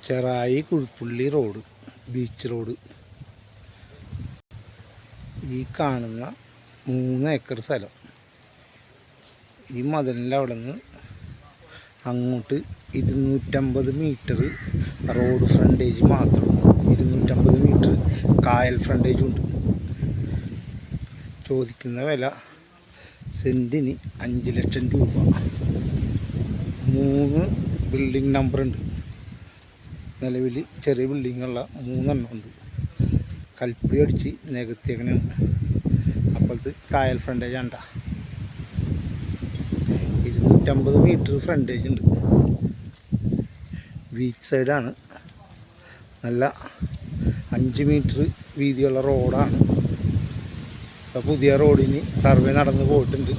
Cherai Kuzhippilly road, beach road. ഈ കാണുന്ന 3 acre സ്ഥലം. ഈ മതിലിൻ്റെ അവിടെ നിന്ന് അങ്ങോട്ട് 250 മീറ്റർ റോഡ് ഫ്രണ്ടേജ് മാത്രമുണ്ട്. 250 മീറ്റർ കായൽ ഫ്രണ്ടേജും ഉണ്ട്. ചോദിക്കുന്ന വില സെൻറ്റിന് 5 ലക്ഷം രൂപ. 3 ബിൽഡിംഗ് നമ്പറുണ്ട്. നിലവിൽ ചെറിയ ബിൽഡിങ്ങുള്ള 3 എണ്ണം ഉണ്ട്. കൽപ്പടി അടിച്ച് നികത്തിയേക്കണാണ്. അപ്പോഴത്തെ കായൽ ഫ്രണ്ടേജ് ആണ്. 250 മീറ്റർ ഫ്രണ്ടേജ് ഉണ്ട്. ബീച്ച് സൈഡാണ്. നല്ല 5 മീറ്റർ വീതിയുള്ള റോഡാണ്. ഇപ്പോൾ പുതിയ റോഡിന് സർവേ നടന്ന് പോയിട്ടുണ്ട്.